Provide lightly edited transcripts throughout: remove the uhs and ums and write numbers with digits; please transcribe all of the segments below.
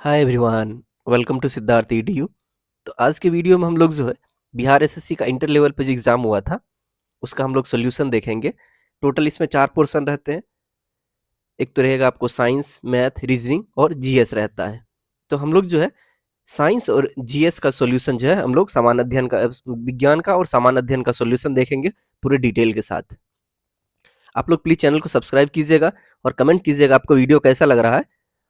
Hi everyone, welcome to Siddharth EDU. तो आज के वीडियो में हम लोग जो है बिहार एसएससी का इंटर लेवल पे जो एग्ज़ाम हुआ था उसका हम लोग सोल्यूशन देखेंगे। टोटल इसमें 4 पोर्शन रहते हैं। एक तो रहेगा आपको साइंस, मैथ, रीजनिंग और जीएस रहता है। तो हम लोग जो है साइंस और जीएस का सोल्यूशन जो है हम लोग सामान्य अध्ययन का विज्ञान का और सामान्य अध्ययन का सोल्यूशन देखेंगे पूरे डिटेल के साथ। आप लोग प्लीज़ चैनल को सब्सक्राइब कीजिएगा और कमेंट कीजिएगा आपको वीडियो कैसा लग रहा है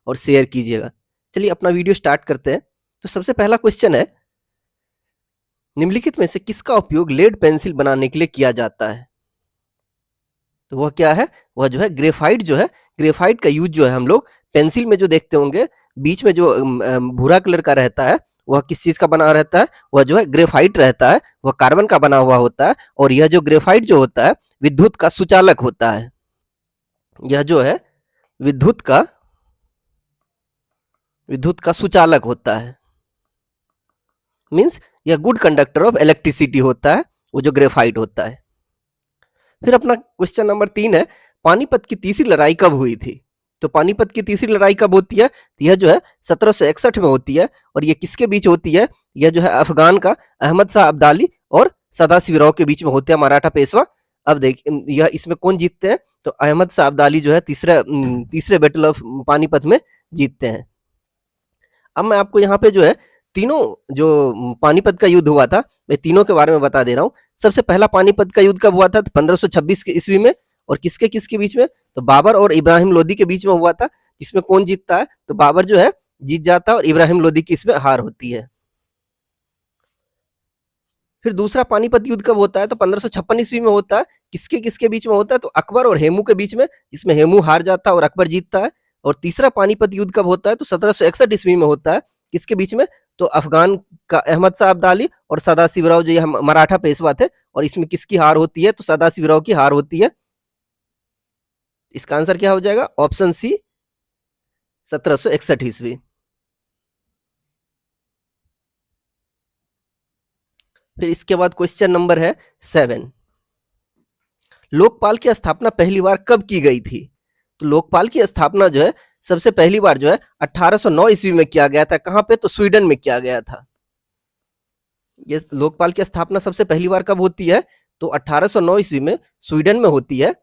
और शेयर कीजिएगा। चलिए अपना वीडियो स्टार्ट करते हैं। तो सबसे पहला क्वेश्चन है, निम्नलिखित में से किसका उपयोग लेड पेंसिल बनाने के लिए किया जाता है? तो वह क्या है? वह जो है ग्रेफाइट जो है, ग्रेफाइट का यूज जो है हम लोग पेंसिल में जो देखते होंगे बीच में जो भूरा कलर का रहता है वह किस चीज का बना रहता है? वह जो है ग्रेफाइट रहता है, वह कार्बन का बना हुआ होता है और यह जो ग्रेफाइट जो होता है विद्युत का सुचालक होता है। यह जो है विद्युत का सुचालक होता है। मीन्स यह गुड कंडक्टर ऑफ इलेक्ट्रिसिटी होता है, वो जो ग्रेफाइट होता है। फिर अपना क्वेश्चन नंबर 3 है, पानीपत की तीसरी लड़ाई कब हुई थी? तो पानीपत की तीसरी लड़ाई कब होती है? तो यह जो है 1761 में होती है और यह किसके बीच होती है? यह जो है अफगान का अहमद शाह अब्दाली और सदाशिवराव के बीच में होते हैं, मराठा पेशवा। अब देख यह इसमें कौन जीतते हैं? तो अहमद शाह अब्दाली जो है तीसरे बैटल ऑफ पानीपत में जीतते हैं। अब मैं आपको यहाँ पे जो है तीनों जो पानीपत का युद्ध हुआ था मैं तीनों के बारे में बता दे रहा हूँ। सबसे पहला पानीपत का युद्ध कब हुआ था? तो 1526 के ईस्वी में। और किसके किसके बीच में? तो बाबर और इब्राहिम लोदी के बीच में हुआ था। इसमें कौन जीतता है? तो बाबर जो है जीत जाता है और इब्राहिम लोदी की इसमें हार होती है। फिर दूसरा पानीपत युद्ध कब होता है? तो 1556 ईस्वी में होता है। किसके किसके बीच में होता है? तो अकबर और हेमू के बीच में। इसमें हेमू हार जाता है और अकबर जीतता है। और तीसरा पानीपत युद्ध कब होता है? तो 1761 ईस्वी में होता है। किसके बीच में? तो अफगान का अहमद शाह अब्दाली और सदाशिवराव जो ये मराठा पेशवा थे। और इसमें किसकी हार होती है? तो सदाशिवराव की हार होती है। इसका आंसर क्या हो जाएगा? ऑप्शन सी, 1761 ईस्वी। फिर इसके बाद क्वेश्चन नंबर है 7, लोकपाल की स्थापना पहली बार कब की गई थी? तो लोकपाल की स्थापना जो है सबसे पहली बार जो है 1809 ईस्वी में किया गया था। कहां पे? तो स्वीडन में किया गया था। ये लोकपाल की स्थापना सबसे पहली बार कब होती है? तो 1809 ईस्वी में स्वीडन में होती है।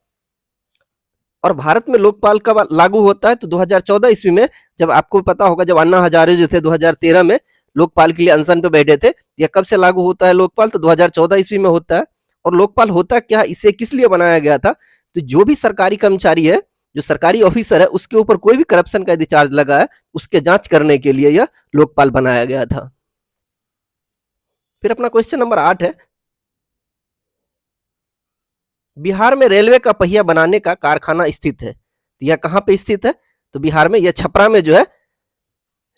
और भारत में लोकपाल कब लागू होता है? तो 2014 ईस्वी में। जब आपको पता होगा जब अन्ना हजारे जो थे 2013 में लोकपाल के लिए अनशन पे बैठे थे। यह कब से लागू होता है लोकपाल? तो 2014 ईस्वी में होता है। और लोकपाल होता क्या, इसे किस लिए बनाया गया था? तो जो भी सरकारी कर्मचारी है, जो सरकारी ऑफिसर है, उसके ऊपर कोई भी करप्शन का यदि चार्ज लगा है उसके जांच करने के लिए यह लोकपाल बनाया गया था। फिर अपना क्वेश्चन नंबर 8 है, बिहार में रेलवे का पहिया बनाने का कारखाना स्थित है। तो यह कहाँ पे स्थित है? तो बिहार में यह छपरा में जो है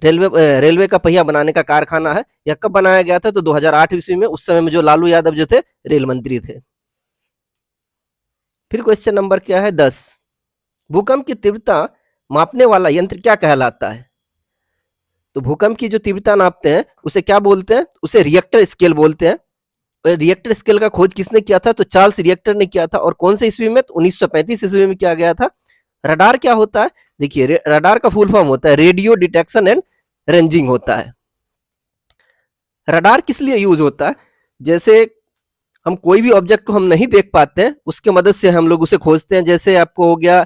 रेलवे का पहिया बनाने का कारखाना है। यह कब बनाया गया था? तो 2008 ईस्वी में। उस समय में जो लालू यादव जो थे रेल मंत्री थे। फिर क्वेश्चन नंबर क्या है 10, भूकंप की तीव्रता मापने वाला यंत्र क्या कहलाता है? तो भूकंप की जो तीव्रता नापते हैं उसे क्या बोलते हैं? उसे रिएक्टर स्केल बोलते हैं। रिएक्टर स्केल का खोज किसने किया था? तो चार्ल्स रिएक्टर ने किया था। और कौन से ईस्वी में? तो 1935 ईस्वी में किया गया था। रडार क्या होता है? देखिए रडार का फुल फॉर्म होता है रेडियो डिटेक्शन एंड रेंजिंग होता है। रडार किस लिए यूज होता है? जैसे हम कोई भी ऑब्जेक्ट को हम नहीं देख पाते हैं उसके मदद से हम लोग उसे खोजते हैं। जैसे आपको हो गया,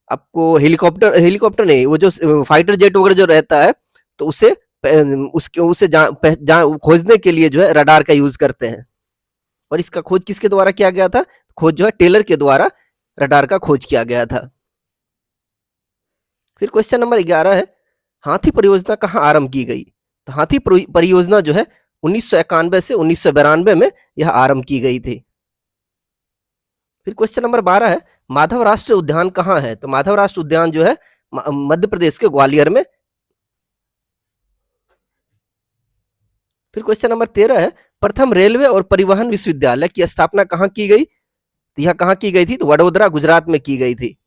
आपको हेलीकॉप्टर हेलीकॉप्टर नहीं, वो जो फाइटर जेट वगैरह जो रहता है तो उसे उसे खोजने के लिए जो है रडार का यूज करते हैं। और इसका खोज किसके द्वारा किया गया था? खोज जो है टेलर के द्वारा रडार का खोज किया गया था। फिर क्वेश्चन नंबर 11 है, हाथी परियोजना कहाँ आरंभ की गई? तो हाथी परियोजना जो है 1991 से 1992 में यह आरंभ की गई थी। फिर क्वेश्चन नंबर 12 है, माधव राष्ट्रीय उद्यान कहाँ है? तो माधव राष्ट्रीय उद्यान जो है मध्य प्रदेश के ग्वालियर में। फिर क्वेश्चन नंबर 13 है, प्रथम रेलवे और परिवहन विश्वविद्यालय की स्थापना कहाँ की गई? तो यह कहाँ की गई थी? तो वडोदरा गुजरात में की गई थी।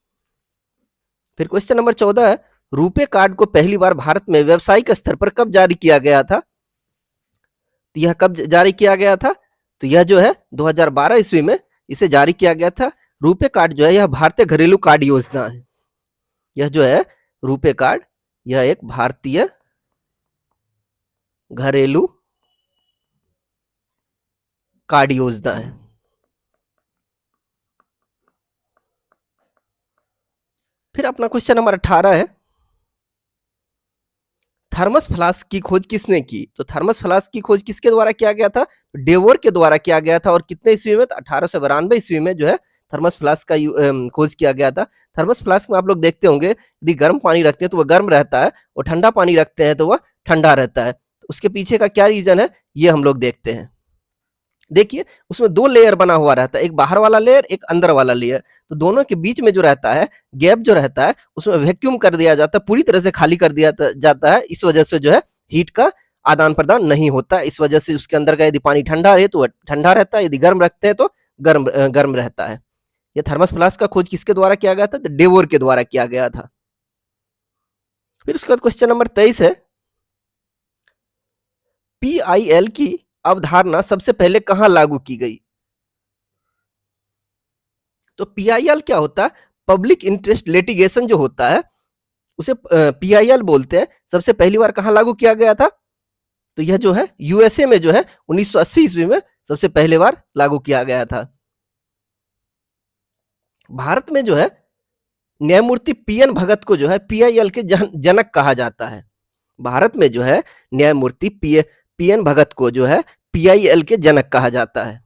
फिर क्वेश्चन नंबर 14 है, रुपे कार्ड को पहली बार भारत में व्यावसायिक स्तर पर कब जारी किया गया था? तो यह कब जारी किया गया था? तो यह जो है 2012 ईस्वी में इसे जारी किया गया था। रुपे कार्ड जो है यह भारतीय घरेलू कार्ड योजना है। यह जो है रुपे कार्ड यह एक भारतीय घरेलू कार्ड योजना है। फिर अपना क्वेश्चन नंबर 18 है, थर्मस फ्लास्क की खोज किसने की? तो थर्मस फ्लास्क की खोज किसके द्वारा किया गया था? डेवोर के द्वारा किया गया था। और कितने ईस्वी में? तो 1892 ईस्वी में जो है थर्मस फ्लास्क का खोज किया गया था। थर्मस फ्लास्क में आप लोग देखते होंगे, यदि गर्म पानी रखते हैं तो वह गर्म रहता है, और ठंडा पानी रखते हैं तो वह ठंडा रहता है। तो उसके पीछे का क्या रीजन है, ये हम लोग देखते हैं। देखिए, उसमें दो लेयर बना हुआ रहता है, एक बाहर वाला लेयर, एक अंदर वाला लेयर। तो दोनों के बीच में जो रहता है, गैप जो रहता है, उसमें वैक्यूम कर दिया जाता है, पूरी तरह से खाली कर दिया जाता है। इस वजह से जो है हीट का आदान प्रदान नहीं होता। इस वजह से उसके अंदर का यदि पानी ठंडा रहे तो वह ठंडा रहता है, यदि गर्म रखते हैं तो गर्म रहता है। यह थर्मस फ्लास्क का खोज किसके द्वारा किया गया था? तो डेवोर के द्वारा किया गया था। फिर उसके बाद क्वेश्चन नंबर 23 है, पीआईएल की अवधारणा सबसे पहले कहां लागू की गई? तो पीआईएल क्या होता है? पब्लिक इंटरेस्ट लिटिगेशन जो होता है उसे पीआईएल बोलते हैं। सबसे पहली बार कहां लागू किया गया था? तो यह जो है यूएसए में जो है 1980 ईस्वी में सबसे पहले बार लागू किया गया था। भारत में जो है न्यायमूर्ति पीएन भगत को जो है पीआईएल के जनक कहा जाता है। भारत में जो है न्यायमूर्ति पीएन भगत को जो है पीआईएल के जनक कहा जाता है।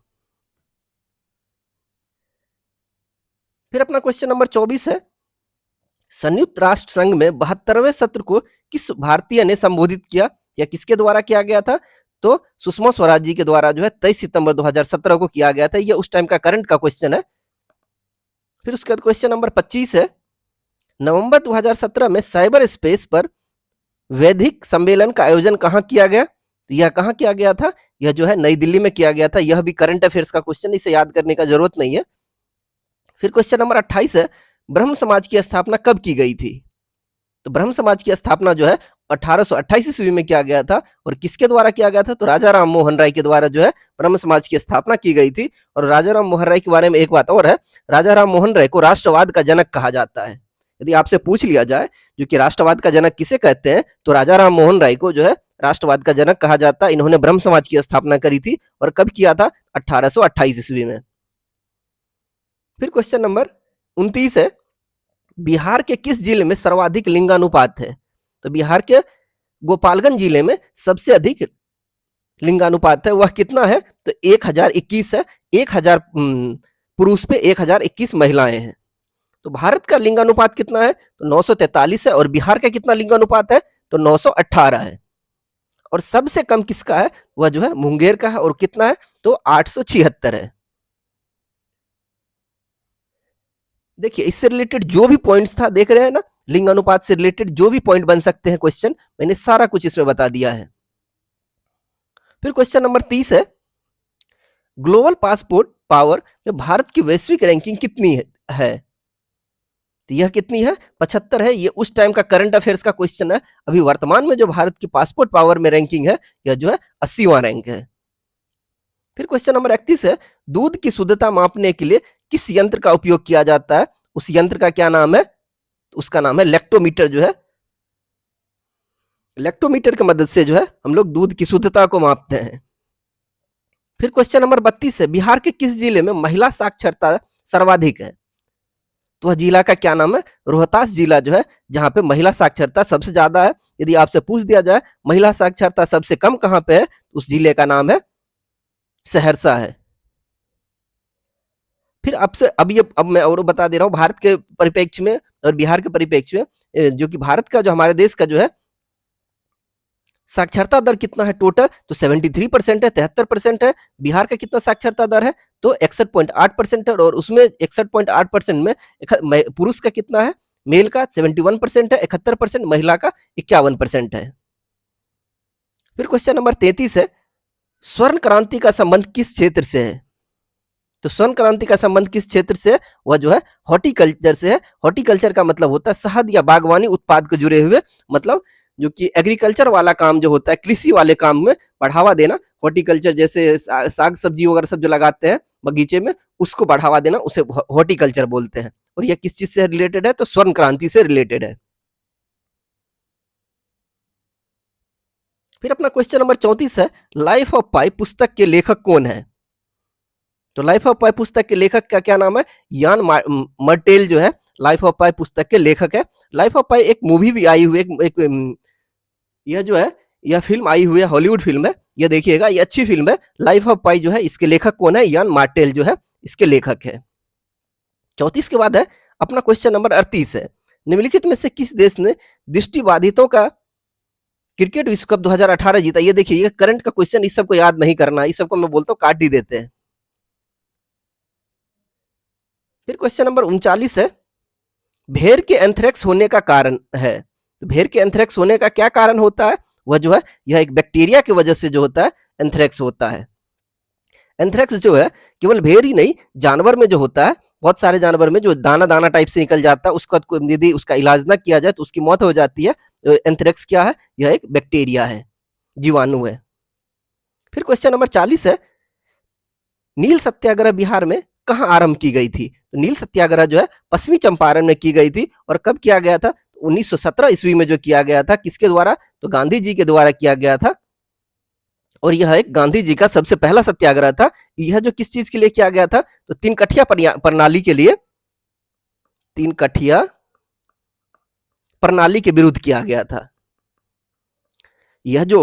फिर अपना क्वेश्चन नंबर 24 है, संयुक्त राष्ट्र संघ में 72वें सत्र को किस भारतीय ने संबोधित किया, या किसके द्वारा किया गया था? तो सुषमा स्वराज जी के द्वारा जो है 23 सितंबर 2017 को किया गया था। यह उस टाइम का करंट का क्वेश्चन है। फिर उसके बाद क्वेश्चन नंबर 25 है, नवंबर 2017 में साइबर स्पेस पर वैधिक सम्मेलन का आयोजन कहाँ किया गया? तो यह कहाँ किया गया था? यह जो है नई दिल्ली में किया गया था। यह भी करंट अफेयर्स का क्वेश्चन, इसे याद करने का जरूरत नहीं है। फिर क्वेश्चन नंबर 28 है, ब्रह्म समाज की स्थापना कब की गई थी? तो ब्रह्म समाज की स्थापना जो है 1828 ईस्वी में किया गया था। और किसके द्वारा किया गया था? तो राजा राम मोहन राय के द्वारा जो है ब्रह्म समाज की स्थापना की गई थी। और राजा राम मोहन राय के बारे में एक बात और है, राजा राम मोहन राय को राष्ट्रवाद का जनक कहा जाता है। यदि आपसे पूछ लिया जाए जो कि राष्ट्रवाद का जनक किसे कहते हैं, तो राजा राम मोहन राय को जो है राष्ट्रवाद का जनक कहा जाता है। इन्होंने ब्रह्म समाज की स्थापना करी थी। और कब किया था? 1828 ईस्वी में। फिर क्वेश्चन नंबर 29 है, बिहार के किस जिले में सर्वाधिक लिंगानुपात है? तो बिहार के गोपालगंज जिले में सबसे अधिक लिंगानुपात है। वह कितना है? तो 1021 है। 1000 पुरुष पे 1021 महिलाएं हैं। तो भारत का लिंगानुपात कितना है? तो 943 है। और बिहार का कितना लिंगानुपात है? तो 918 है। और सबसे कम किसका है? वह जो है मुंगेर का है। और कितना है? तो 876 है। देखिए, इससे रिलेटेड जो भी पॉइंट्स था, देख रहे हैं ना, लिंग अनुपात से रिलेटेड जो भी पॉइंट बन सकते हैं क्वेश्चन, मैंने सारा कुछ इसमें बता दिया है। फिर क्वेश्चन नंबर 30 है, ग्लोबल पासपोर्ट पावर में भारत की वैश्विक रैंकिंग कितनी है? तो यह कितनी है? 75 है। ये उस टाइम का करंट अफेयर्स का क्वेश्चन है। अभी वर्तमान में जो भारत की पासपोर्ट पावर में रैंकिंग है, यह जो है 80वां रैंक है। फिर क्वेश्चन नंबर 31 है, दूध की शुद्धता मापने के लिए किस यंत्र का उपयोग किया जाता है? उस यंत्र का क्या नाम है? उसका नाम है लैक्टोमीटर। जो है लैक्टोमीटर की मदद से जो है हम लोग दूध की शुद्धता को मापते हैं। फिर क्वेश्चन नंबर 32 है, बिहार के किस जिले में महिला साक्षरता सर्वाधिक है? तो वह जिला का क्या नाम है? रोहतास जिला जो है, जहां पे महिला साक्षरता सबसे ज्यादा है। यदि आपसे पूछ दिया जाए महिला साक्षरता सबसे कम कहां पे है, उस जिले का नाम है सहरसा है। फिर आपसे अब मैं और बता दे रहा हूँ भारत के परिप्रेक्ष्य में और बिहार के परिप्रेक्ष्य में, जो कि भारत का जो हमारे देश का जो है साक्षरता दर कितना है टोटल? तो 73% है, 73% है। बिहार का कितना साक्षरता दर है? तो 61.8% है। और उसमें 61.8% में पुरुष का कितना है? मेल का 71% है, 71%, महिला का 51% है। फिर क्वेश्चन नंबर 33 है, स्वर्ण क्रांति का संबंध किस क्षेत्र से है? तो स्वर्ण क्रांति का संबंध किस क्षेत्र से? वह जो है हॉर्टिकल्चर से है। हॉर्टिकल्चर का मतलब होता है शहद या बागवानी उत्पाद को जुड़े हुए, मतलब जो कि एग्रीकल्चर वाला काम जो होता है, कृषि वाले काम में बढ़ावा देना। हॉर्टिकल्चर जैसे साग सब्जी वगैरह सब जो लगाते हैं बगीचे में, उसको बढ़ावा देना, उसे हॉर्टिकल्चर बोलते हैं। और यह किस चीज से रिलेटेड है? तो स्वर्ण क्रांति से रिलेटेड है। फिर अपना क्वेश्चन नंबर 34 है, लाइफ ऑफ पाई पुस्तक के लेखक कौन है? तो लाइफ ऑफ पाई पुस्तक के लेखक का क्या नाम है? यान मर्टेल जो है लाइफ ऑफ पाई पुस्तक के लेखक है। लाइफ ऑफ पाई एक मूवी भी आई हुई है, यह जो है यह फिल्म आई हुई है, हॉलीवुड फिल्म है, यह देखिएगा, ये अच्छी फिल्म है। लाइफ ऑफ पाई जो है इसके लेखक कौन है? यान मार्टेल जो है इसके लेखक है। 34 के बाद है अपना क्वेश्चन नंबर 38 है, निम्नलिखित में से किस देश ने दृष्टिबाधितों का क्रिकेट विश्व कप 2018 जीता? ये देखिए, ये करंट का क्वेश्चन, इस सबको याद नहीं करना, इस सबको मैं बोलता हूँ काट ही देते हैं। फिर क्वेश्चन नंबर 39 है, भेड़ के एंथ्रेक्स होने का कारण है। तो भेड़ के एंथ्रेक्स होने का क्या कारण होता है? वह जो है यह एक बैक्टीरिया की वजह से जो होता है एंथ्रेक्स होता है। एंथ्रेक्स जो है केवल भेड़ ही नहीं, जानवर में जो होता है, बहुत सारे जानवर में जो दाना दाना टाइप से निकल जाता है, उसका यदि उसका इलाज ना किया जाए तो उसकी मौत हो जाती है। एंथ्रेक्स क्या है? यह एक बैक्टीरिया है, जीवाणु है। फिर क्वेश्चन नंबर 40 है, नील सत्याग्रह बिहार में कहाँ आरंभ की गई थी? तो नील सत्याग्रह जो है पश्चिमी चंपारण में की गई थी। और कब किया गया था? 1917 ईस्वी में जो किया गया था। किसके द्वारा? तो गांधी जी के द्वारा किया गया था। और यह एक गांधी जी का सबसे पहला सत्याग्रह था। यह जो किस चीज के लिए किया गया था? तो तीन कठिया प्रणाली के लिए, तीन कठिया प्रणाली के विरुद्ध किया गया था। यह जो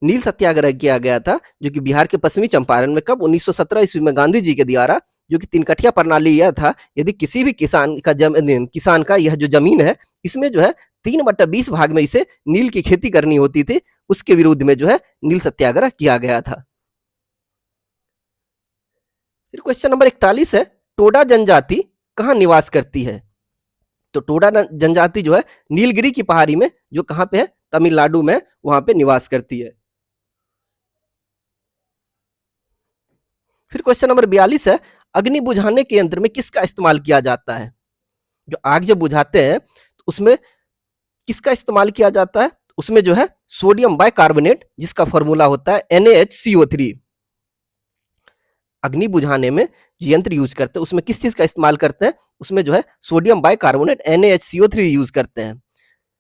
नील सत्याग्रह किया गया था, जो कि बिहार के पश्चिमी चंपारण में, कब? 1917 ईस्वी में गांधी जी के द्वारा, जो कि तीन कठिया प्रणाली यह था, यदि किसी भी किसान का यह जो जमीन है, इसमें जो है 3/20 भाग में इसे नील की खेती करनी होती थी, उसके विरुद्ध में जो है नील सत्याग्रह किया गया था। फिर क्वेश्चन नंबर 41 है, टोडा जनजाति कहाँ निवास करती है? तो टोडा जनजाति जो है नीलगिरी की पहाड़ी में, जो कहाँ पे है? तमिलनाडु में, वहां पे निवास करती है। फिर क्वेश्चन नंबर 42 है, अग्नि बुझाने के यंत्र में किसका इस्तेमाल किया जाता है? जो आग जब बुझाते हैं तो उसमें किसका इस्तेमाल किया जाता है? उसमें जो है सोडियम बाइकार्बोनेट, जिसका फॉर्मूला होता है NaHCO3। अग्नि बुझाने में जो यंत्र यूज करते हैं उसमें किस चीज का इस्तेमाल करते हैं? उसमें जो है सोडियम बाइकार्बोनेट NaHCO3 यूज करते हैं।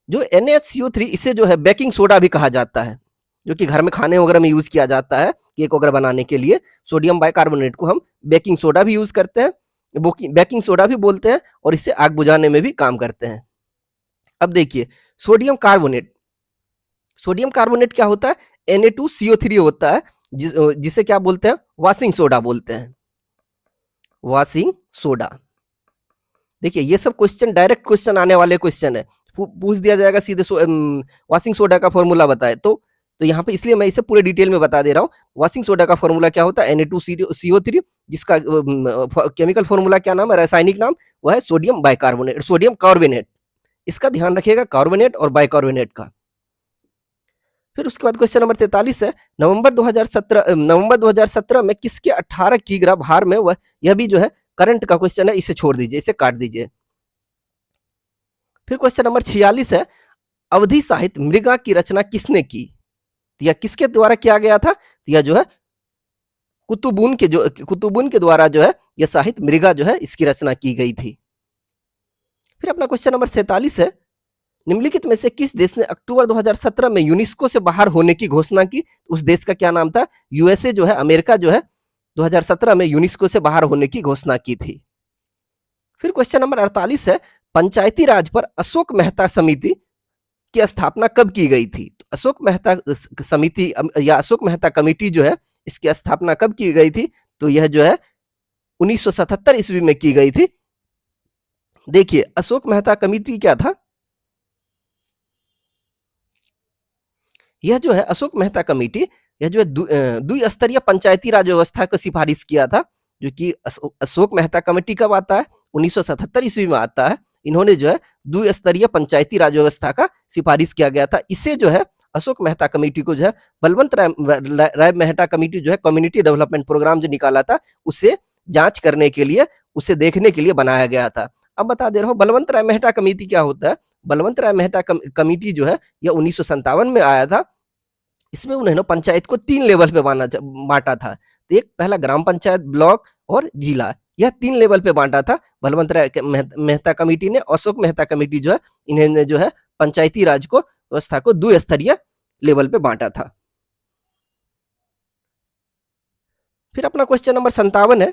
जो NaHCO3, इसे जो है बेकिंग सोडा भी कहा जाता है, जो कि घर में खाने वगैरह में यूज किया जाता है, केक वगैरह बनाने के लिए। सोडियम बाइकार्बोनेट को हम बेकिंग सोडा भी यूज करते हैं, बेकिंग सोडा भी बोलते हैं, और इससे आग बुझाने में भी काम करते हैं। अब देखिए, सोडियम कार्बोनेट, सोडियम कार्बोनेट क्या होता है? Na2CO3 होता है, जिसे क्या बोलते हैं? वॉशिंग सोडा बोलते हैं, वॉशिंग सोडा। देखिए, ये सब क्वेश्चन डायरेक्ट क्वेश्चन आने वाले क्वेश्चन है, पूछ दिया जाएगा सीधे वॉशिंग सोडा का फॉर्मूला बताए तो यहाँ पे, इसलिए मैं इसे पूरे डिटेल में बता दे रहा हूँ। वॉशिंग सोडा का फॉर्मूला क्या होता है? Na2CO3, जिसका केमिकल फॉर्मूला क्या नाम है, रासायनिक नाम? वह है सोडियम बाइकार्बोनेट, सोडियम कार्बोनेट। इसका ध्यान रखिएगा, कार्बोनेट और बाइकार्बोनेट का। फिर उसके बाद क्वेश्चन नंबर 43 है, नवंबर 2017 में किसके 18 किग्रा भार में? वह, यह भी जो है करंट का क्वेश्चन है, इसे छोड़ दीजिए, इसे काट दीजिए। फिर क्वेश्चन नंबर 46 है, अवधि साहित्य मृगा की रचना किसने की? यह किसके द्वारा किया गया था? यह जो है कुतुबुन के द्वारा जो है यह साहित्य मृगा जो है इसकी रचना की गई थी। फिर अपना क्वेश्चन नंबर 47 है, निम्नलिखित में से किस देश ने अक्टूबर 2017 में यूनेस्को से बाहर होने की घोषणा की? उस देश का क्या नाम था? USA जो है, अमेरिका जो है 2017 में यूनेस्को से बाहर होने की घोषणा की थी। फिर क्वेश्चन नंबर 48 है, पंचायती राज पर अशोक मेहता समिति की स्थापना कब की गई थी? तो अशोक मेहता समिति या अशोक मेहता कमेटी जो है, इसकी स्थापना कब की गई थी? तो यह जो है 1977 ईस्वी में की गई थी। देखिए, अशोक मेहता कमेटी क्या था? यह जो है अशोक मेहता कमेटी, यह जो है द्विस्तरीय पंचायती राज व्यवस्था को सिफारिश किया था, जो कि अशोक मेहता कमेटी कब आता है? 1977 ईस्वी में आता है। इन्होंने जो है द्विस्तरीय पंचायती राज व्यवस्था का सिफारिश किया गया था। इसे जो है अशोक मेहता कमेटी को जो है बलवंत राय मेहता कमेटी जो है कम्युनिटी डेवलपमेंट प्रोग्राम जो निकाला था, उसे जांच करने के लिए, उसे देखने के लिए बनाया गया था। अब बता दे रहा हूँ, बलवंत राय मेहता कमेटी क्या होता है? बलवंत राय मेहता कमेटी जो है यह 1957 में आया था। इसमें उन्होंने पंचायत को 3 लेवल पे बांटा था। एक पहला ग्राम पंचायत, ब्लॉक और जिला, यह 3 लेवल पे बांटा था बलवंत राय मेहता कमेटी ने। अशोक मेहता कमेटी जो है, इन्होंने जो है पंचायती राज को व्यवस्था को द्विस्तरीय लेवल पे बांटा था। फिर अपना क्वेश्चन नंबर 57 है।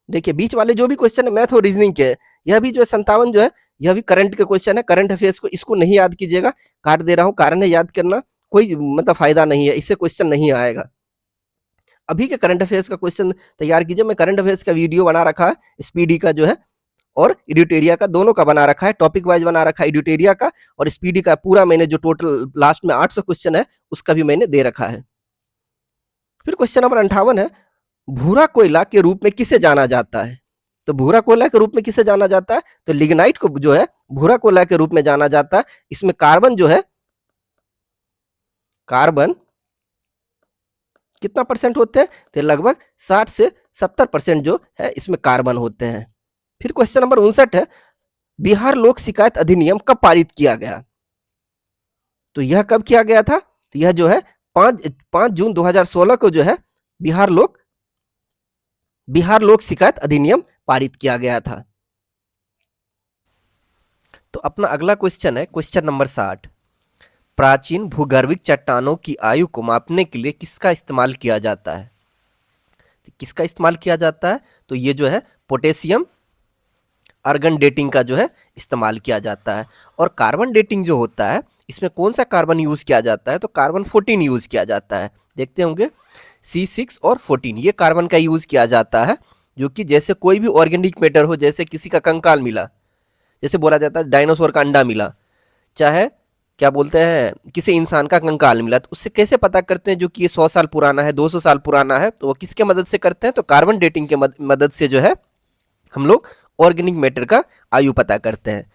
देखिए बीच वाले जो भी क्वेश्चन है मैथ और रीजनिंग के, यह भी जो है 57 जो है यह भी करंट के क्वेश्चन है, करंट अफेयर्स को, इसको नहीं याद कीजिएगा, काट दे रहा हूं, कारण है याद करना कोई मतलब फायदा नहीं है, इससे क्वेश्चन नहीं आएगा। अभी के करंट अफेयर्स का क्वेश्चन तैयार कीजिए। मैं करंट अफेयर्स का वीडियो बना रखा है, स्पीडी का जो है और एडिटोरिया का, दोनों का बना रखा है, टॉपिक वाइज बना रखा है एडिटोरिया का और स्पीडी का, पूरा मैंने जो टोटल लास्ट में 800 क्वेश्चन है उसका भी मैंने दे रखा है। फिर क्वेश्चन नंबर 58 है, भूरा कोयला के रूप में किसे जाना जाता है? तो भूरा कोयला के रूप में किसे जाना जाता है? तो लिग्नाइट को जो है भूरा कोयला के रूप में जाना जाता है। इसमें कार्बन जो है, कार्बन कितना परसेंट होते हैं? तो लगभग 60 से 70% जो है इसमें कार्बन होते हैं। फिर क्वेश्चन नंबर 59 है, बिहार लोक शिकायत अधिनियम कब पारित किया गया? तो यह कब किया गया था? तो यह जो है 5 जून 2016 को जो है बिहार लोक शिकायत अधिनियम पारित किया गया था। तो अपना अगला क्वेश्चन है क्वेश्चन नंबर 60, प्राचीन भूगर्भिक चट्टानों की आयु को मापने के लिए किसका इस्तेमाल किया जाता है? किसका इस्तेमाल किया जाता है? तो ये जो है पोटेशियम आर्गन डेटिंग का जो है इस्तेमाल किया जाता है। और कार्बन डेटिंग जो होता है इसमें कौन सा कार्बन यूज किया जाता है? तो कार्बन 14 यूज किया जाता है। देखते होंगे C6 और 14 ये कार्बन का यूज किया जाता है, जो कि जैसे कोई भी ऑर्गेनिक मैटर हो, जैसे किसी का कंकाल मिला, जैसे बोला जाता है डायनासोर का अंडा मिला, चाहे क्या बोलते हैं किसी इंसान का कंकाल मिला, तो उससे कैसे पता करते हैं जो कि ये 100 साल पुराना है, 200 साल पुराना है? तो वो किसके मदद से करते हैं? तो कार्बन डेटिंग के मदद से जो है हम लोग ऑर्गेनिक मैटर का आयु पता करते हैं।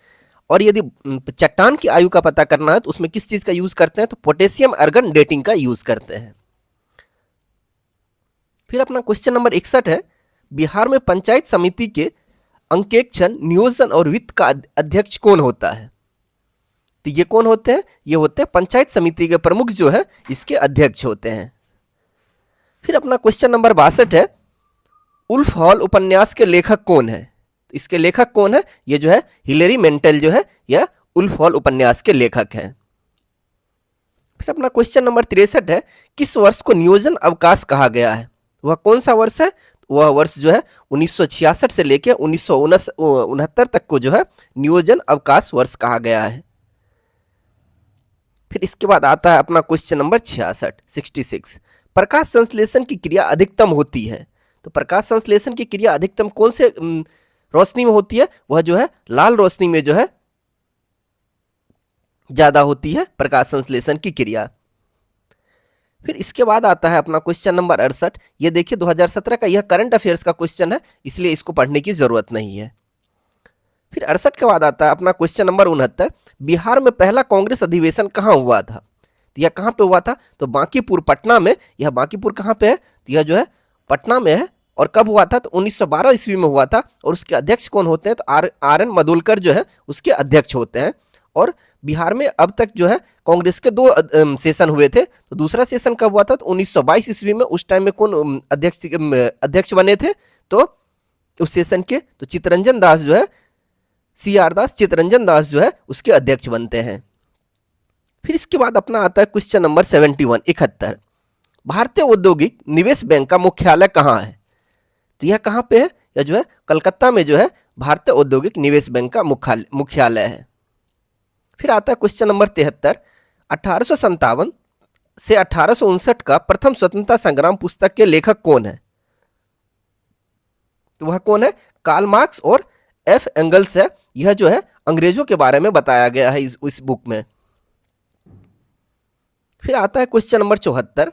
और यदि चट्टान की आयु का पता करना है तो उसमें किस चीज का यूज करते हैं? तो पोटेशियम आर्गन डेटिंग का यूज करते हैं। फिर अपना क्वेश्चन नंबर 61 है, बिहार में पंचायत समिति के अंकेक्षण, नियोजन और वित्त का अध्यक्ष कौन होता है? तो ये कौन होते हैं? ये होते हैं पंचायत समिति के प्रमुख जो है इसके अध्यक्ष होते हैं। फिर अपना क्वेश्चन नंबर 62 है, उल्फ हॉल उपन्यास के लेखक कौन है? इसके लेखक कौन है? ये जो है हिलेरी मेंटेल जो है यह उल्फ हॉल उपन्यास के लेखक हैं। फिर अपना क्वेश्चन नंबर 63 है, किस वर्ष को नियोजन अवकाश कहा गया है? वह कौन सा वर्ष है? वह वर्ष जो है 1966 से लेकर 1969 तक को जो है नियोजन अवकाश वर्ष कहा गया है। फिर इसके बाद आता है अपना क्वेश्चन नंबर 66, प्रकाश संश्लेषण की क्रिया अधिकतम होती है? तो प्रकाश संश्लेषण की क्रिया अधिकतम कौन से रोशनी में होती है? वह जो है लाल रोशनी में जो है ज्यादा होती है प्रकाश संश्लेषण की क्रिया। फिर इसके बाद आता है अपना क्वेश्चन नंबर 68। ये देखिए 2017 का यह करंट अफेयर्स का क्वेश्चन है, इसलिए इसको पढ़ने की जरूरत नहीं है। फिर 68 के बाद आता है अपना क्वेश्चन नंबर 69, बिहार में पहला कांग्रेस अधिवेशन कहाँ हुआ था? तो यह कहाँ पे हुआ था? तो बांकीपुर पटना में। यह बांकीपुर कहाँ पे है? तो यह जो है पटना में है। और कब हुआ था? तो 1912 ईस्वी में हुआ था। और उसके अध्यक्ष कौन होते हैं? तो आर एन मदुलकर जो है उसके अध्यक्ष होते हैं। और बिहार में अब तक जो है कांग्रेस के 2 सेशन हुए थे। तो दूसरा सेशन कब हुआ था? तो 1922 ईस्वी में। उस टाइम में कौन अध्यक्ष बने थे? तो उस सेशन के तो चितरंजन दास जो है, CR दास, चितरंजन दास जो है उसके अध्यक्ष बनते हैं। फिर इसके बाद अपना आता है क्वेश्चन नंबर 71, भारतीय औद्योगिक निवेश बैंक का मुख्यालय कहाँ है? तो यह कहाँ पे है? यह जो है कलकत्ता में जो है भारतीय औद्योगिक निवेश बैंक का मुख्यालय है। फिर आता है क्वेश्चन नंबर 73, 1857 से 1859 का प्रथम स्वतंत्रता संग्राम पुस्तक के लेखक कौन है? तो वह कौन है? कार्ल मार्क्स और F एंगल्स है। यह जो है अंग्रेजों के बारे में बताया गया है इस बुक में। फिर आता है क्वेश्चन नंबर 74,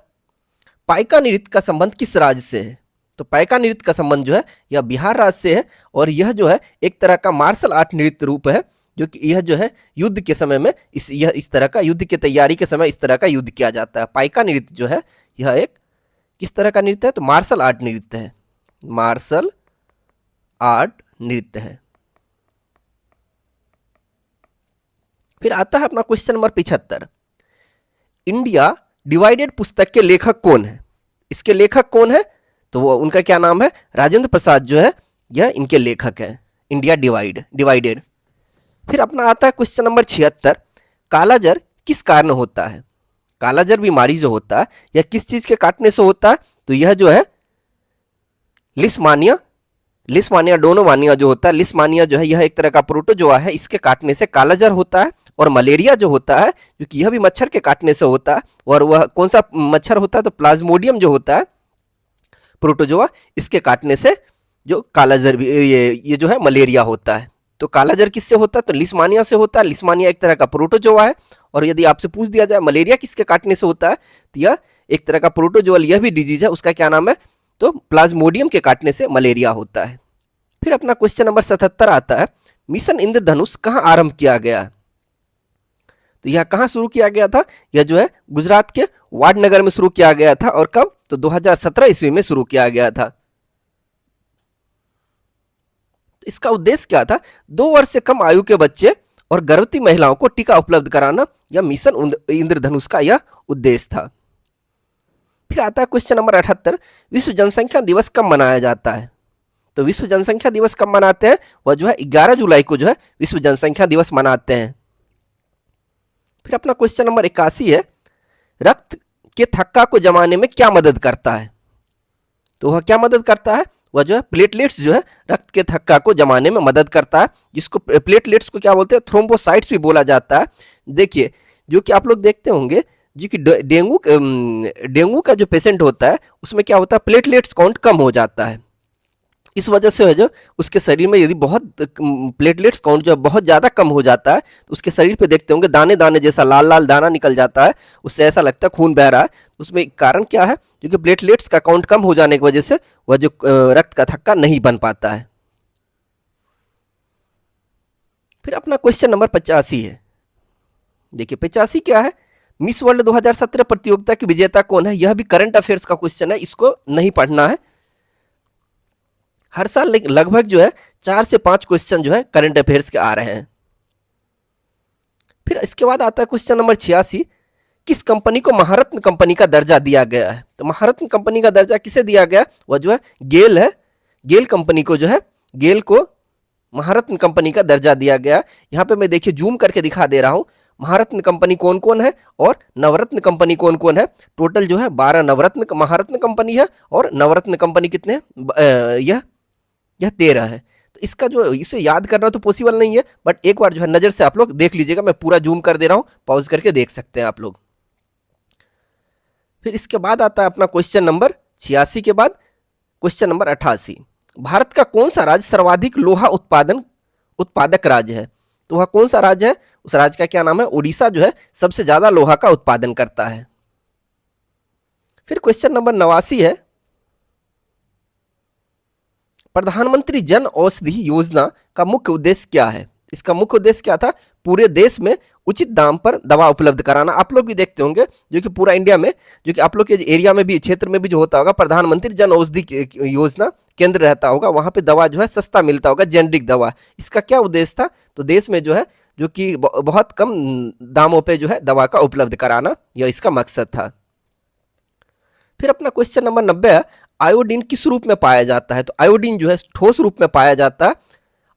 पाइका नृत्य का संबंध किस राज्य से है? तो पाइका नृत्य का संबंध जो है यह बिहार राज्य से है। और यह जो है एक तरह का मार्शल आर्ट नृत्य रूप है, जो कि यह जो है युद्ध के समय में इस तरह का, युद्ध की तैयारी के समय इस तरह का युद्ध किया जाता है। पाइका नृत्य जो है यह एक किस तरह का नृत्य है? तो मार्शल आर्ट नृत्य है, मार्शल आर्ट नृत्य है। फिर आता है अपना क्वेश्चन नंबर 75, इंडिया डिवाइडेड पुस्तक के लेखक कौन है? इसके लेखक कौन है? तो वो उनका क्या नाम है? राजेंद्र प्रसाद जो है यह इनके लेखक है, इंडिया डिवाइडेड। फिर अपना आता है क्वेश्चन नंबर 76, कालाजर किस कारण होता है? कालाजर बीमारी जो होता है यह किस चीज के काटने से होता है? तो यह जो है लिस्मानिया, लिस्मानिया डोनोमानिया जो होता है, लिस्मानिया जो है यह एक तरह का प्रोटोजोआ है, इसके काटने से कालाजर होता है। और मलेरिया जो होता है, क्योंकि यह भी मच्छर के काटने से होता है, और वह कौन सा मच्छर होता है? तो प्लाज्मोडियम जो होता है प्रोटोजोआ, इसके काटने से जो कालाजर भी ये जो है मलेरिया होता है। तो कालाजर किससे होता है? तो लिस्मानिया से होता है। लिस्मानिया एक तरह का प्रोटोजोआ है। और यदि आपसे पूछ दिया जाए मलेरिया किसके काटने से होता है, तो यह एक तरह का प्रोटोजोअल यह भी डिजीज है, उसका क्या नाम है? तो प्लाज्मोडियम के काटने से मलेरिया होता है। फिर अपना क्वेश्चन नंबर 77 आता है, मिशन इंद्रधनुष कहाँ आरंभ किया गया? तो यह कहाँ शुरू किया गया था? यह जो है गुजरात के वाडनगर में शुरू किया गया था। और कब? तो 2017 ईस्वी में शुरू किया गया था। इसका उद्देश्य क्या था? 2 वर्ष से कम आयु के बच्चे और गर्भवती महिलाओं को टीका उपलब्ध कराना, यह मिशन इंद्रधनुष का यह उद्देश्य था। फिर आता है क्वेश्चन नंबर 78, विश्व जनसंख्या दिवस कब मनाया जाता है? तो विश्व जनसंख्या दिवस कब मनाते हैं? वह जो है 11 जुलाई को जो है विश्व जनसंख्या दिवस मनाते हैं। फिर अपना क्वेश्चन नंबर 81 है, रक्त के थक्का को जमाने में क्या मदद करता है? तो वह क्या मदद करता है? वह जो है प्लेटलेट्स जो है रक्त के थक्का को जमाने में मदद करता है, जिसको प्लेटलेट्स को क्या बोलते हैं? थ्रोम्बोसाइट्स भी बोला जाता है। देखिए, जो कि आप लोग देखते होंगे जी कि डेंगू का जो पेशेंट होता है उसमें क्या होता है? प्लेटलेट्स काउंट कम हो जाता है। इस वजह से है जो उसके शरीर में यदि बहुत प्लेटलेट्स काउंट जो बहुत ज़्यादा कम हो जाता है, तो उसके शरीर पे देखते होंगे दाने दाने जैसा लाल लाल दाना निकल जाता है, उससे ऐसा लगता है खून बह रहा है। उसमें कारण क्या है? क्योंकि प्लेटलेट्स का काउंट कम हो जाने की वजह से वह जो रक्त का थक्का नहीं बन पाता है। फिर अपना क्वेश्चन नंबर 85 है। देखिए 85 क्या है? मिस वर्ल्ड 2017 प्रतियोगिता की विजेता कौन है? यह भी करंट अफेयर्स का क्वेश्चन है, इसको नहीं पढ़ना है। हर साल लगभग जो है 4 से 5 क्वेश्चन जो है करंट अफेयर्स के आ रहे हैं। फिर इसके बाद आता है क्वेश्चन नंबर 86, किस कंपनी को महारत्न कंपनी का दर्जा दिया गया है? तो महारत्न कंपनी का दर्जा किसे दिया गया? वह जो है गेल है। गेल कंपनी को जो है, गेल को महारत्न कंपनी का दर्जा दिया गया। यहाँ पे मैं देखिए जूम करके दिखा दे रहा हूँ, महारत्न कंपनी कौन कौन है और नवरत्न कंपनी कौन कौन है। टोटल जो है 12 नवरत्न महारत्न कंपनी है, और नवरत्न कंपनी कितने हैं? यह 13 है। तो इसका जो इसे याद करना तो पॉसिबल नहीं है, बट एक बार जो है नज़र से आप लोग देख लीजिएगा, मैं पूरा जूम कर दे रहा हूँ, पॉज करके देख सकते हैं आप लोग। फिर इसके बाद आता है अपना क्वेश्चन नंबर 86 के बाद क्वेश्चन नंबर 88, भारत का कौन सा राज्य सर्वाधिक लोहा उत्पादक राज्य है? तो वह कौन सा राज्य है? उस राज्य का क्या नाम है? उड़ीसा जो है सबसे ज्यादा लोहा का उत्पादन करता है। फिर क्वेश्चन नंबर 89 है, प्रधानमंत्री जन औषधि योजना का मुख्य उद्देश्य क्या है? इसका मुख्य उद्देश्य क्या था? पूरे देश में उचित दाम पर दवा उपलब्ध कराना। आप लोग भी देखते होंगे जो कि पूरा इंडिया में, जो कि आप लोग के एरिया में भी, क्षेत्र में भी जो होता होगा, प्रधानमंत्री जन औषधि योजना केंद्र रहता होगा, वहां पे दवा जो है सस्ता मिलता होगा, जेनरिक दवा। इसका क्या उद्देश्य था? तो देश में जो है जो कि बहुत कम दामों पे जो है दवा का उपलब्ध कराना, यह इसका मकसद था। फिर अपना क्वेश्चन नंबर 90 है, आयोडीन किस रूप में पाया जाता है? तो आयोडीन जो है ठोस रूप में पाया जाता है।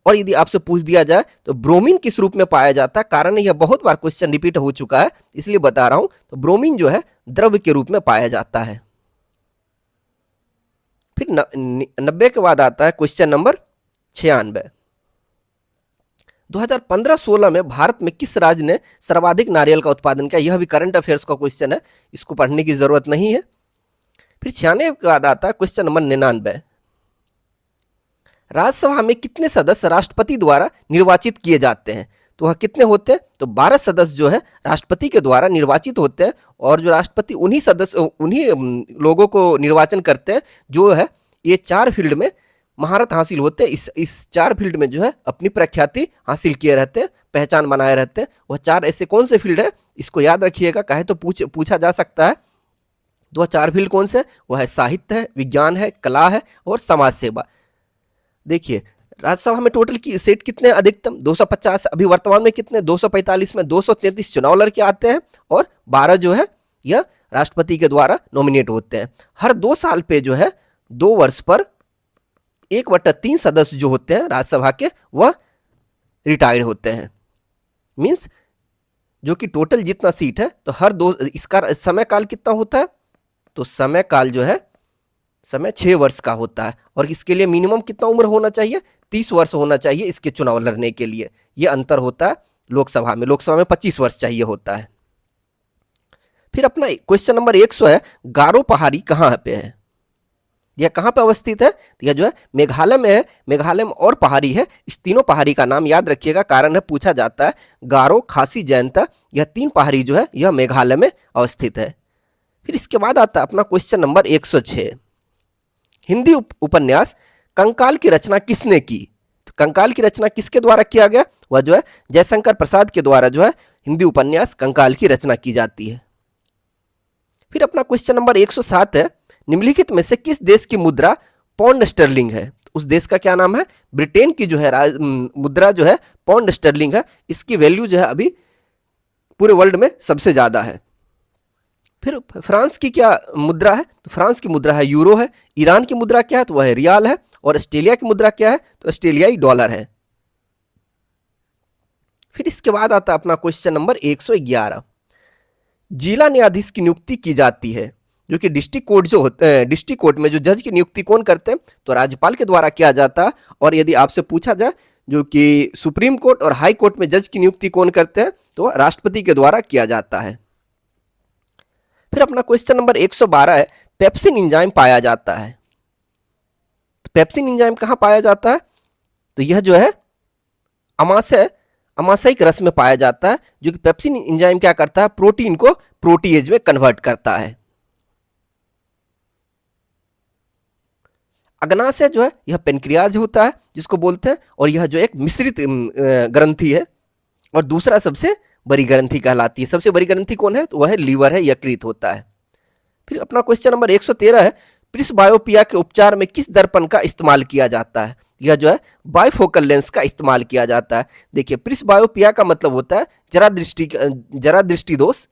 और यदि आपसे पूछ दिया जाए तो ब्रोमीन किस रूप में पाया जाता है? कारण यह बहुत बार क्वेश्चन रिपीट हो चुका है, इसलिए बता रहा हूं। तो ब्रोमीन जो है द्रव के रूप में पाया जाता है। फिर 90 के बाद आता है क्वेश्चन नंबर 96, 2015-16 में भारत में किस राज्य ने सर्वाधिक नारियल का उत्पादन किया? यह भी करंट अफेयर्स का क्वेश्चन है, इसको पढ़ने की जरूरत नहीं है। फिर 96 के बाद आता है क्वेश्चन नंबर 99, राज्यसभा में कितने सदस्य राष्ट्रपति द्वारा निर्वाचित किए जाते हैं? तो वह कितने होते हैं? तो 12 सदस्य जो है राष्ट्रपति के द्वारा निर्वाचित होते हैं, और जो राष्ट्रपति उन्हीं लोगों को निर्वाचन करते हैं जो है ये 4 फील्ड में महारत हासिल होते हैं। इस 4 फील्ड में जो है अपनी प्रख्याति हासिल किए रहते हैं, पहचान बनाए रहते हैं। वह 4 ऐसे कौन से फील्ड है, इसको याद रखिएगा, कहे तो पूछा जा सकता है। तो वह 4 फील्ड कौन से? वह है साहित्य है, विज्ञान है, कला है और समाज सेवा। देखिए राज्यसभा में टोटल की सीट कितने? अधिकतम 250। अभी वर्तमान में कितने? 245 में 233 चुनाव लड़के आते हैं, और 12 जो है यह राष्ट्रपति के द्वारा नॉमिनेट होते हैं। हर 2 साल पे जो है 2 वर्ष पर 1/3 सदस्य जो होते हैं राज्यसभा के, वह रिटायर्ड होते हैं। मीन्स जो कि टोटल जितना सीट है, तो हर दो, इसका समय काल कितना होता है, तो समय काल जो है, समय 6 वर्ष का होता है। और इसके लिए मिनिमम कितना उम्र होना चाहिए, 30 वर्ष होना चाहिए इसके चुनाव लड़ने के लिए। ये अंतर होता है लोकसभा में। लोकसभा में 25 वर्ष चाहिए होता है। फिर अपना क्वेश्चन नंबर 100 है, गारो पहाड़ी कहाँ पे है, यह कहाँ पे अवस्थित है, तो यह जो है मेघालय में है। मेघालय में और पहाड़ी है, इस तीनों पहाड़ी का नाम याद रखिएगा, कारण है पूछा जाता है। गारो, खासी, जयंता, यह 3 पहाड़ी जो है यह मेघालय में अवस्थित है। फिर इसके बाद आता है अपना क्वेश्चन नंबर 106, हिंदी उपन्यास कंकाल की रचना किसने की। तो कंकाल की रचना किसके द्वारा किया गया, वह जो है जयशंकर प्रसाद के द्वारा जो है हिंदी उपन्यास कंकाल की रचना की जाती है। फिर अपना क्वेश्चन नंबर 107 है, निम्नलिखित में से किस देश की मुद्रा पौंड स्टर्लिंग है। उस देश का क्या नाम है, ब्रिटेन की जो है मुद्रा जो है पौंड स्टर्लिंग है। इसकी वैल्यू जो है अभी पूरे वर्ल्ड में सबसे ज्यादा है। फिर फ्रांस की क्या मुद्रा है, तो फ्रांस की मुद्रा है यूरो है। ईरान की मुद्रा क्या है, तो वह है रियाल है। और ऑस्ट्रेलिया की मुद्रा क्या है, तो ऑस्ट्रेलियाई डॉलर है। फिर इसके बाद आता है अपना क्वेश्चन नंबर 111, जिला न्यायाधीश की नियुक्ति की जाती है, जो कि डिस्ट्रिक्ट कोर्ट जो होते हैं, डिस्ट्रिक्ट कोर्ट में जो जज की नियुक्ति कौन करते हैं, तो राज्यपाल के द्वारा किया जाता है। और यदि आपसे पूछा जाए जो कि सुप्रीम कोर्ट और हाई कोर्ट में जज की नियुक्ति कौन करते हैं, तो राष्ट्रपति के द्वारा किया जाता है। फिर अपना क्वेश्चन नंबर 112 है, पेप्सिन एंजाइम पाया जाता है। तो पेप्सिन एंजाइम कहाँ पाया जाता है, तो यह जो है अमाशयिक रस में पाया जाता है, जो कि पेप्सिन एंजाइम क्या करता है, प्रोटीन को प्रोटीएज में कन्वर्ट करता है। अग्नाशय जो है यह पेनक्रियाज होता है जिसको बोलते हैं, और यह जो एक मिश्रित ग्रंथि है, और दूसरा सबसे बड़ी ग्रंथि कहलाती है। सबसे बड़ी ग्रंथि कौन है, तो वह है लीवर है, यकृत होता है। फिर अपना क्वेश्चन नंबर 113 है, प्रिस्बायोपिया के उपचार में किस दर्पण का इस्तेमाल किया जाता है। यह जो है बाइफोकल लेंस का इस्तेमाल किया जाता है। देखिए प्रिस्बायोपिया का मतलब होता है जरा दृष्टि दोष।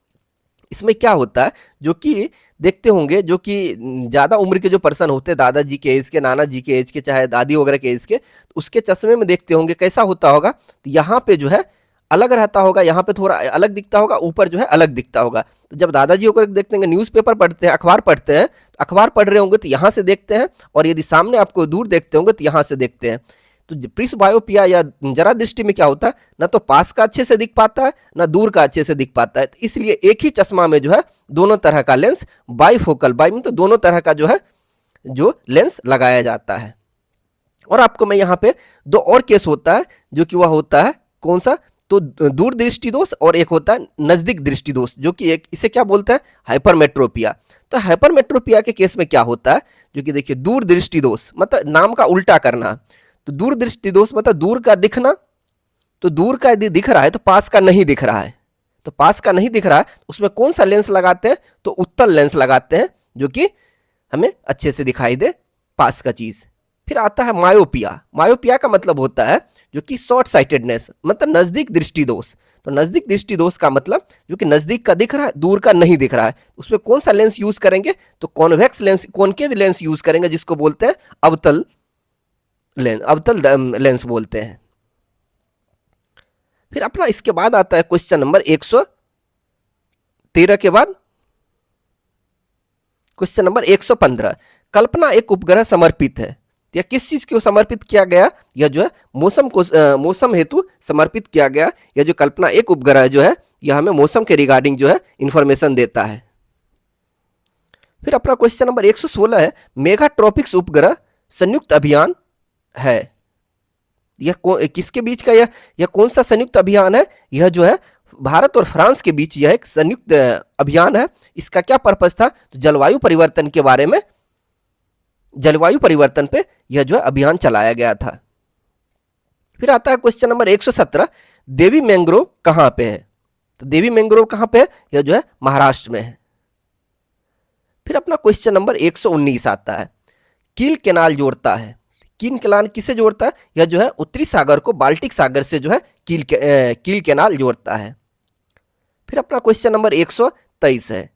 इसमें क्या होता है, जो कि देखते होंगे, जो कि ज़्यादा उम्र के जो पर्सन होते हैं, दादाजी के एज के, नाना जी के एज के, चाहे दादी वगैरह के एज के, उसके चश्मे में देखते होंगे कैसा होता होगा, तो यहाँ पे जो है अलग रहता होगा, यहाँ पे थोड़ा अलग दिखता होगा, ऊपर जो है अलग दिखता होगा। तो जब दादाजी होकर देखते हैं, न्यूज़पेपर पढ़ते हैं, अखबार पढ़ते हैं, तो अखबार पढ़ रहे होंगे तो यहाँ से देखते हैं, और यदि सामने आपको दूर देखते होंगे तो यहाँ से देखते हैं। तो प्रिस्बायोपिया या जरा दृष्टि में क्या होता है, ना तो पास का अच्छे से दिख पाता है, ना दूर का अच्छे से दिख पाता है। तो इसलिए एक ही चश्मा में जो है दोनों तरह का लेंस, बाइफोकल, मतलब दोनों तरह का जो है जो लेंस लगाया जाता है। और आपको मैं यहाँ पे 2 और केस होता है, जो कि वह होता है कौन सा, तो दूर दृष्टि दोष, और एक होता है नजदीक दृष्टि दोष, जो कि एक इसे क्या बोलते हैं, हाइपरमेट्रोपिया। तो हाइपरमेट्रोपिया के केस में क्या होता है, जो कि देखिए दूर दृष्टि दोष मतलब नाम का उल्टा करना। तो दूर दृष्टि दोष मतलब दूर का दिखना, तो दूर का यदि दिख रहा है तो पास का नहीं दिख रहा है, तो पास का नहीं दिख रहा है, उसमें कौन सा लेंस लगाते हैं, तो उत्तल लेंस लगाते हैं, जो कि हमें अच्छे से दिखाई दे पास का चीज। फिर आता है मायोपिया। मायोपिया का मतलब होता है जो कि शॉर्ट साइटेडनेस, मतलब नजदीक दृष्टि दोष। तो नजदीक दृष्टि दोष का मतलब जो कि नजदीक का दिख रहा है, दूर का नहीं दिख रहा है, उसमें कौन सा लेंस यूज करेंगे, तो convex lens, concave lens use करेंगे, जिसको बोलते हैं अवतल लेंस बोलते हैं। फिर अपना इसके बाद आता है क्वेश्चन नंबर 113 के बाद क्वेश्चन नंबर 115, कल्पना एक उपग्रह समर्पित है, या किस चीज को समर्पित किया गया, यह जो है मौसम हेतु समर्पित किया गया। यह जो कल्पना एक उपग्रह जो है, यह हमें मौसम के रिगार्डिंग जो है इंफॉर्मेशन देता है। फिर अपना क्वेश्चन नंबर 116 है, मेगाट्रॉपिक्स उपग्रह संयुक्त अभियान है, यह किसके बीच का, यह कौन सा संयुक्त अभियान है, यह जो है भारत और फ्रांस के बीच यह एक संयुक्त अभियान है। इसका क्या पर्पस था, तो जलवायु परिवर्तन के बारे में, जलवायु परिवर्तन पे यह जो है अभियान चलाया गया था। फिर आता है क्वेश्चन नंबर 117, देवी मैंग्रोव कहां पे है, तो देवी मैंग्रोव कहां पे है, यह जो है महाराष्ट्र में है। फिर अपना क्वेश्चन नंबर 119 आता है, कील कैनाल जोड़ता है। कील कैनाल किसे जोड़ता है, यह जो है उत्तरी सागर को बाल्टिक सागर से जो है कील कैनाल जोड़ता है। फिर अपना क्वेश्चन नंबर 123 है,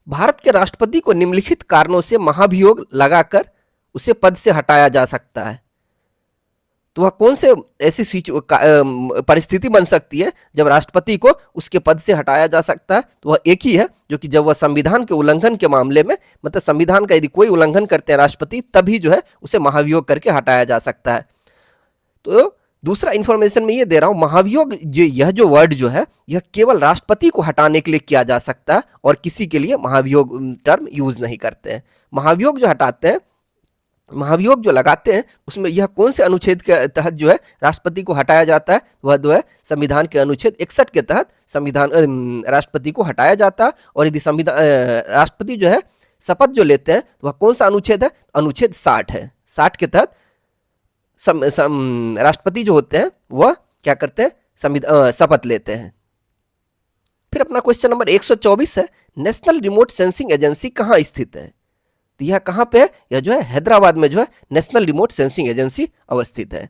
भारत के राष्ट्रपति को निम्नलिखित कारणों से महाभियोग लगाकर उसे पद से हटाया जा सकता है। तो वह कौन से ऐसी परिस्थिति बन सकती है जब राष्ट्रपति को उसके पद से हटाया जा सकता है? तो वह एक ही है, जो कि जब वह संविधान के उल्लंघन के मामले में, मतलब संविधान का यदि कोई उल्लंघन करते हैं राष्ट्रपति, तभी जो है उसे महाभियोग करके हटाया जा सकता है। तो दूसरा इंफॉर्मेशन मैं ये दे रहा हूं, महाभियोग यह जो वर्ड जो है यह केवल राष्ट्रपति को हटाने के लिए किया जा सकता है और किसी के लिए महाभियोग टर्म यूज नहीं करते हैं। महाभियोग जो हटाते हैं, महाभियोग जो लगाते हैं, उसमें यह कौन से अनुच्छेद के तहत जो है राष्ट्रपति को हटाया जाता है? वह जो है संविधान के अनुच्छेद 61 के तहत संविधान राष्ट्रपति को हटाया जाता है। और यदि संविधान राष्ट्रपति जो है शपथ जो लेते हैं, वह कौन सा अनुच्छेद है? अनुच्छेद 60 है। 60 के तहत राष्ट्रपति जो होते हैं वह क्या करते हैं? शपथ लेते हैं। फिर अपना क्वेश्चन नंबर 124 है, नेशनल रिमोट सेंसिंग एजेंसी कहाँ स्थित है? तो यह कहां पे है? यह जो है हैदराबाद में जो है नेशनल रिमोट सेंसिंग एजेंसी अवस्थित है।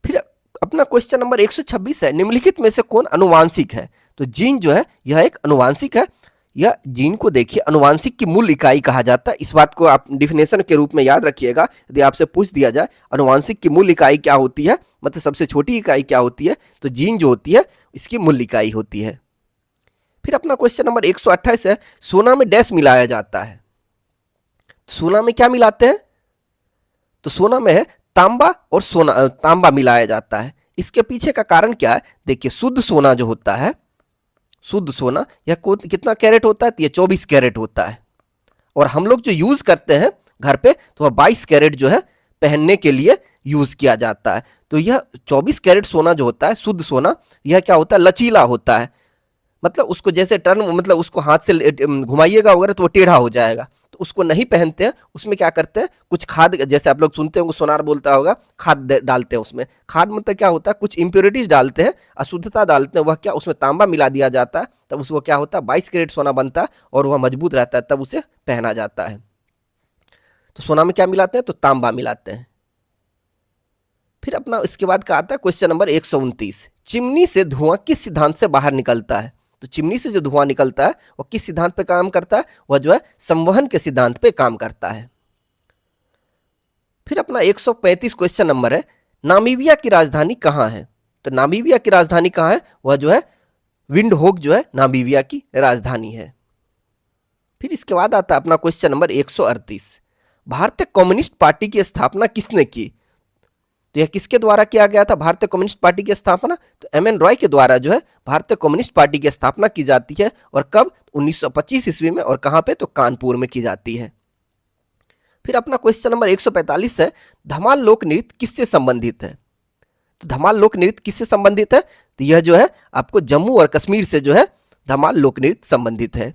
फिर अपना क्वेश्चन नंबर 126 है, निम्नलिखित में से कौन अनुवांशिक है? तो जीन जो है यह एक अनुवांशिक है। यह जीन को देखिए अनुवांशिक की मूल इकाई कहा जाता है। इस बात को आप डिफिनेशन के रूप में याद रखिएगा। यदि आपसे पूछ दिया जाए अनुवांशिक की मूल इकाई क्या होती है, मतलब सबसे छोटी इकाई क्या होती है, तो जीन जो होती है इसकी मूल इकाई होती है। फिर अपना क्वेश्चन नंबर 128 है, सोना में डैश मिलाया जाता है? सोना में क्या मिलाते हैं? तो सोना में है तांबा और सोना, तांबा मिलाया जाता है। इसके पीछे का कारण क्या है? देखिए शुद्ध सोना जो होता है, शुद्ध सोना यह कितना कैरेट होता है? तो यह 24 कैरेट होता है। और हम लोग जो यूज करते हैं घर पे, तो वह 22 कैरेट जो है पहनने के लिए यूज किया जाता है। तो यह 24 कैरेट सोना जो होता है, शुद्ध सोना, यह क्या होता है? लचीला होता है। मतलब उसको जैसे टर्न, मतलब उसको हाथ से घुमाइएगा वगैरह तो वो टेढ़ा हो जाएगा। तो उसको नहीं पहनते हैं। उसमें क्या करते हैं? कुछ खाद, जैसे आप लोग सुनते होंगे सोनार बोलता होगा, खाद डालते हैं उसमें। खाद मतलब क्या होता है? कुछ इंप्योरिटीज डालते हैं, अशुद्धता डालते हैं। वह क्या, उसमें तांबा मिला दिया जाता है, तब उसको क्या होता है? 22 कैरेट सोना बनता है और वह मजबूत रहता है, तब उसे पहना जाता है। तो सोना में क्या मिलाते हैं? तो तांबा मिलाते हैं। फिर अपना इसके बाद का आता है क्वेश्चन नंबर 129, चिमनी से धुआं किस सिद्धांत से बाहर निकलता है? तो चिमनी से जो धुआं निकलता है वह किस सिद्धांत पे काम करता है? वह जो है संवहन के सिद्धांत पे काम करता है। फिर अपना 135 क्वेश्चन नंबर है, नामीबिया की राजधानी कहाँ है? तो नामीबिया की राजधानी कहाँ है? वह जो है विंडहोक जो है नामीबिया की राजधानी है। फिर इसके बाद आता है अपना क्वेश्चन नंबर 138, भारतीय कम्युनिस्ट पार्टी की स्थापना किसने की? तो यह किसके द्वारा किया गया था भारतीय कम्युनिस्ट पार्टी की स्थापना? तो एम.एन. रॉय के द्वारा जो है भारतीय कम्युनिस्ट पार्टी की स्थापना की जाती है। और कब? 1925 ईस्वी में। और कहां पे? तो कानपुर में की जाती है। फिर अपना क्वेश्चन नंबर 145 है, धमाल लोक नृत्य किससे संबंधित है? तो धमाल लोक नृत्य किससे संबंधित है? तो यह जो है आपको जम्मू और कश्मीर से जो है धमाल लोक नृत्य संबंधित है।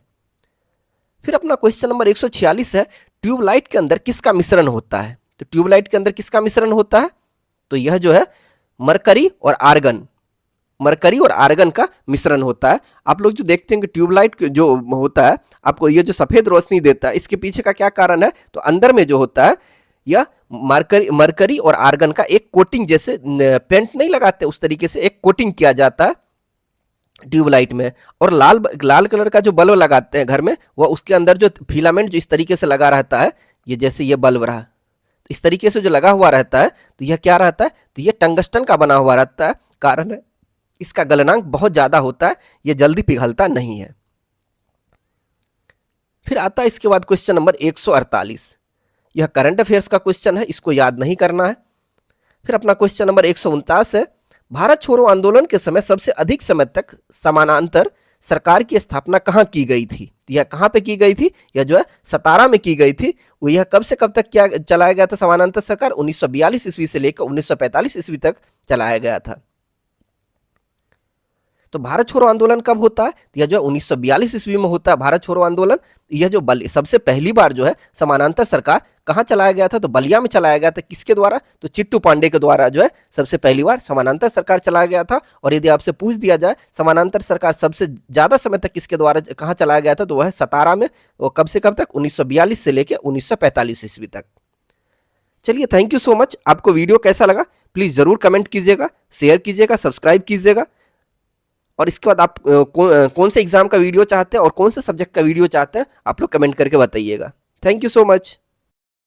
फिर अपना क्वेश्चन नंबर 146 है, ट्यूबलाइट के अंदर किसका मिश्रण होता है? तो ट्यूबलाइट के अंदर किसका मिश्रण होता है? तो यह जो है मरकरी और आर्गन, मरकरी और आर्गन का मिश्रण होता है। आप लोग जो देखते हैं कि ट्यूबलाइट जो होता है आपको ये जो सफेद रोशनी देता है, इसके पीछे का क्या कारण है? तो अंदर में जो होता है यह मरकरी और आर्गन का एक कोटिंग, जैसे पेंट नहीं लगाते उस तरीके से एक कोटिंग किया जाता है ट्यूबलाइट में। और लाल कलर का जो बल्ब लगाते हैं घर में, वह उसके अंदर जो फिलामेंट जो इस तरीके से लगा रहता है, ये जैसे ये बल्ब रहा, इस तरीके से जो लगा हुआ रहता है, तो यह क्या रहता है? तो यह टंगस्टन का बना हुआ रहता है। कारण है इसका गलनांक बहुत ज्यादा होता है, यह जल्दी पिघलता नहीं है। फिर आता है इसके बाद क्वेश्चन नंबर 148, यह करंट अफेयर्स का क्वेश्चन है, इसको याद नहीं करना है। फिर अपना क्वेश्चन नंबर 149 है, भारत छोड़ो आंदोलन के समय सबसे अधिक समय तक समानांतर सरकार की स्थापना कहाँ की गई थी? यह कहाँ पे की गई थी? यह जो है सतारा में की गई थी। वो यह कब से कब तक क्या चलाया गया था समानांतर सरकार? 1942 ईस्वी से लेकर 1945 ईस्वी तक चलाया गया था। तो भारत छोड़ो आंदोलन कब होता है? तो यह जो है 1942 ईस्वी में होता है भारत छोड़ो आंदोलन। यह जो सबसे पहली बार जो है समानांतर सरकार कहाँ चलाया गया था? तो बलिया में चलाया गया था। किसके द्वारा? तो चिट्टू पांडे के द्वारा जो है सबसे पहली बार समानांतर सरकार चलाया गया था। और यदि आपसे पूछ दिया जाए समानांतर सरकार सबसे ज्यादा समय तक किसके द्वारा कहाँ चलाया गया था, तो वह है सतारा में। वो कब से कब तक? 1942 से लेकर 1945 ईस्वी तक। चलिए, थैंक यू सो मच। आपको वीडियो कैसा लगा प्लीज जरूर कमेंट कीजिएगा, शेयर कीजिएगा, सब्सक्राइब कीजिएगा। और इसके बाद आप कौन से एग्जाम का वीडियो चाहते हैं और कौन से सब्जेक्ट का वीडियो चाहते हैं, आप लोग कमेंट करके बताइएगा। Thank you so much.